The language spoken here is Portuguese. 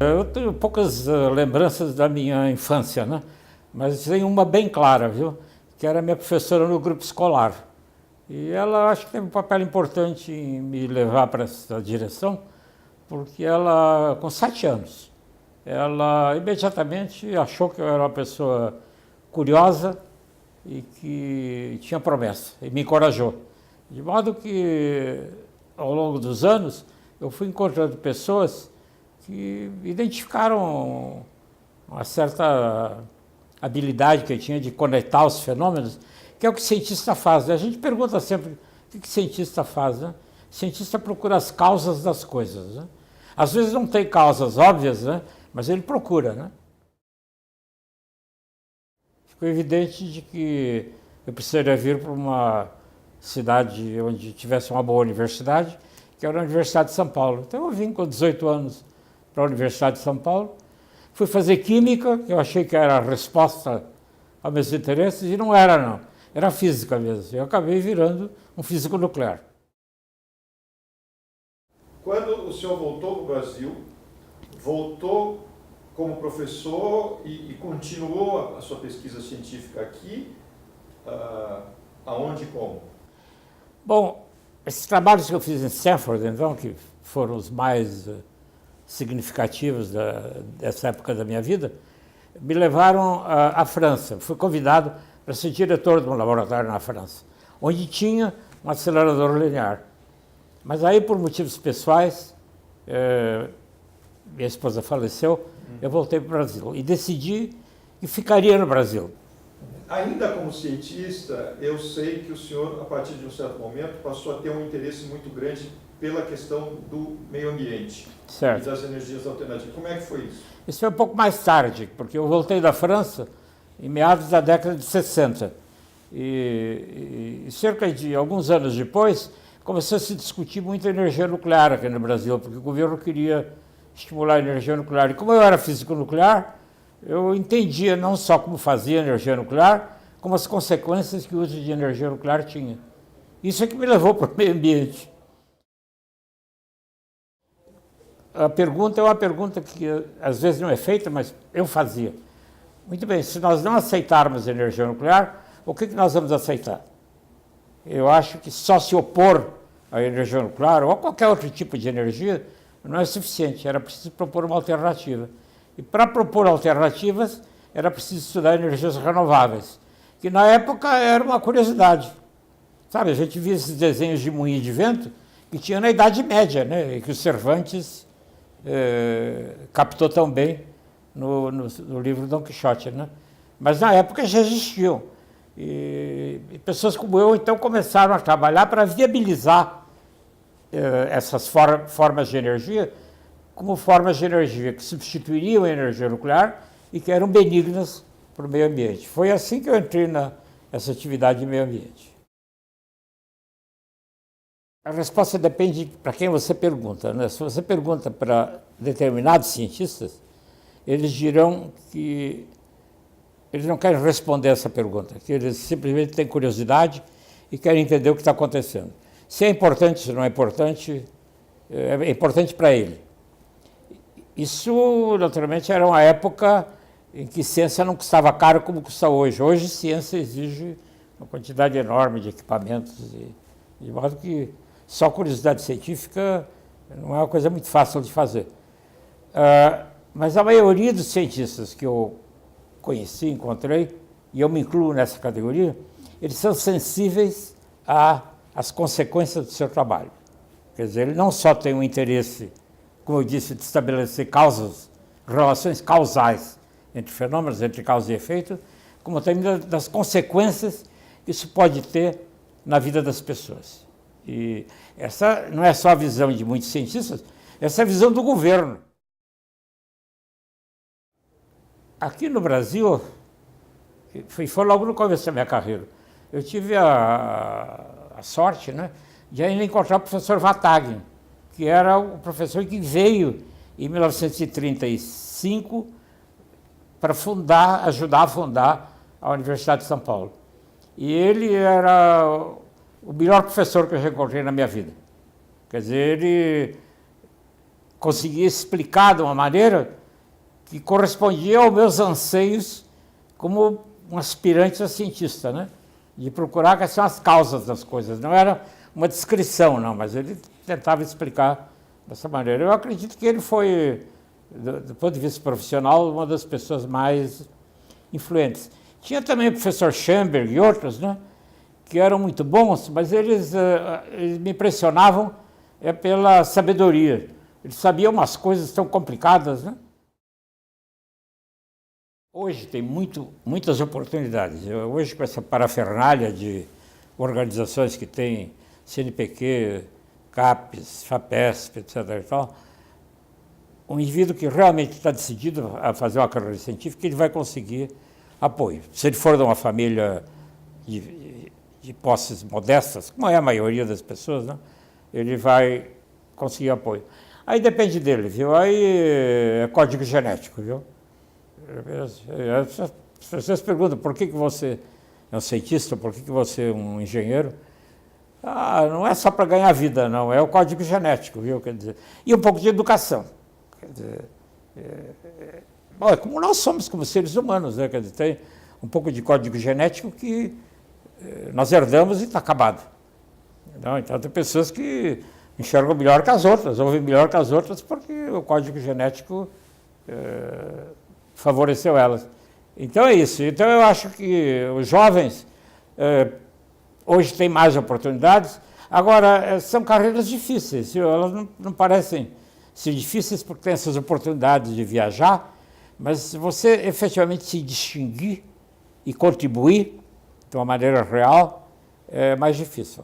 Eu tenho poucas lembranças da minha infância, né? Mas tem uma bem clara, viu? Que era minha professora no grupo escolar. E ela acho que teve um papel importante em me levar para essa direção, porque ela, com 7 anos, ela imediatamente achou que eu era uma pessoa curiosa e que tinha promessa, e me encorajou. De modo que, ao longo dos anos, eu fui encontrando pessoas que identificaram uma certa habilidade que eu tinha de conectar os fenômenos, que é o que o cientista faz. A gente pergunta sempre o que o cientista faz, né? O cientista procura as causas das coisas, né? Às vezes não tem causas óbvias, né? Mas ele procura, né? Ficou evidente de que eu precisaria vir para uma cidade onde tivesse uma boa universidade, que era a Universidade de São Paulo. Então eu vim com 18 anos para a Universidade de São Paulo, fui fazer química, que eu achei que era a resposta aos meus interesses, e não era não, era física mesmo. Eu acabei virando um físico nuclear. Quando o senhor voltou para o Brasil, voltou como professor e continuou a sua pesquisa científica aqui, aonde e como? Bom, esses trabalhos que eu fiz em Stanford, então, que foram os mais significativos dessa época da minha vida, me levaram à França. Fui convidado para ser diretor de um laboratório na França, onde tinha um acelerador linear. Mas aí, por motivos pessoais, minha esposa faleceu, eu voltei para o Brasil e decidi que ficaria no Brasil. Ainda como cientista, eu sei que o senhor, a partir de um certo momento, passou a ter um interesse muito grande pela questão do meio ambiente, certo, e das energias alternativas. Como é que foi isso? Isso foi um pouco mais tarde, porque eu voltei da França em meados da década de 60. E cerca de alguns anos depois, começou a se discutir muito a energia nuclear aqui no Brasil, porque o governo queria estimular a energia nuclear. E como eu era físico nuclear, eu entendia não só como fazia a energia nuclear, como as consequências que o uso de energia nuclear tinha. Isso é que me levou para o meio ambiente. A pergunta é uma pergunta que às vezes não é feita, mas eu fazia. Muito bem, se nós não aceitarmos a energia nuclear, o que nós vamos aceitar? Eu acho que só se opor à energia nuclear ou a qualquer outro tipo de energia não é suficiente, era preciso propor uma alternativa. E para propor alternativas, era preciso estudar energias renováveis, que na época era uma curiosidade. Sabe, a gente via esses desenhos de moinho de vento que tinha na Idade Média, né, e que o Cervantes captou tão bem no livro Dom Quixote, né? Mas na época já existiam. E pessoas como eu, então, começaram a trabalhar para viabilizar essas formas de energia como formas de energia que substituiriam a energia nuclear e que eram benignas para o meio ambiente. Foi assim que eu entrei nessa atividade de meio ambiente. A resposta depende para quem você pergunta, né? Se você pergunta para determinados cientistas, eles dirão que eles não querem responder essa pergunta, que eles simplesmente têm curiosidade e querem entender o que está acontecendo. Se é importante, se não é importante para ele. Isso, naturalmente, era uma época em que ciência não custava caro como custa hoje. Hoje, ciência exige uma quantidade enorme de equipamentos, de modo que só curiosidade científica não é uma coisa muito fácil de fazer. Mas a maioria dos cientistas que eu conheci, encontrei, e eu me incluo nessa categoria, eles são sensíveis às consequências do seu trabalho. Quer dizer, ele não só tem um interesse, como eu disse, de estabelecer relações causais entre fenômenos, entre causa e efeito, como também das consequências que isso pode ter na vida das pessoas. E essa não é só a visão de muitos cientistas, essa é a visão do governo. Aqui no Brasil, foi logo no começo da minha carreira, eu tive a sorte, né, de ainda encontrar o professor Vatagin, que era o professor que veio em 1935 para ajudar a fundar a Universidade de São Paulo. E ele era o melhor professor que eu já encontrei na minha vida. Quer dizer, ele conseguia explicar de uma maneira que correspondia aos meus anseios como um aspirante a cientista, né? De procurar quais são as causas das coisas. Não era uma descrição, não, mas ele tentava explicar dessa maneira. Eu acredito que ele foi, do ponto de vista profissional, uma das pessoas mais influentes. Tinha também o professor Schoenberg e outros, né? Que eram muito bons, mas eles me impressionavam pela sabedoria. Eles sabiam umas coisas tão complicadas, né? Hoje tem muitas oportunidades. Hoje, com essa parafernália de organizações que tem CNPq, CAPES, FAPESP, etc. e tal, um indivíduo que realmente está decidido a fazer uma carreira científica, ele vai conseguir apoio. Se ele for de uma família de posses modestas, como é a maioria das pessoas, né? Ele vai conseguir apoio. Aí depende dele, viu? Aí é código genético, viu? As pessoas perguntam por que você é um cientista, por que você é um engenheiro. Não é só para ganhar vida, não, é o código genético, viu? Quer dizer, e um pouco de educação. Quer dizer, bom, é como nós somos como seres humanos, né? Quer dizer, tem um pouco de código genético que nós herdamos e está acabado. Não, então tem pessoas que enxergam melhor que as outras, ouvem melhor que as outras, porque o código genético favoreceu elas. Então é isso. Então eu acho que os jovens hoje têm mais oportunidades. Agora, são carreiras difíceis. Elas não parecem ser difíceis porque tem essas oportunidades de viajar, mas você efetivamente se distinguir e contribuir de uma maneira real é mais difícil.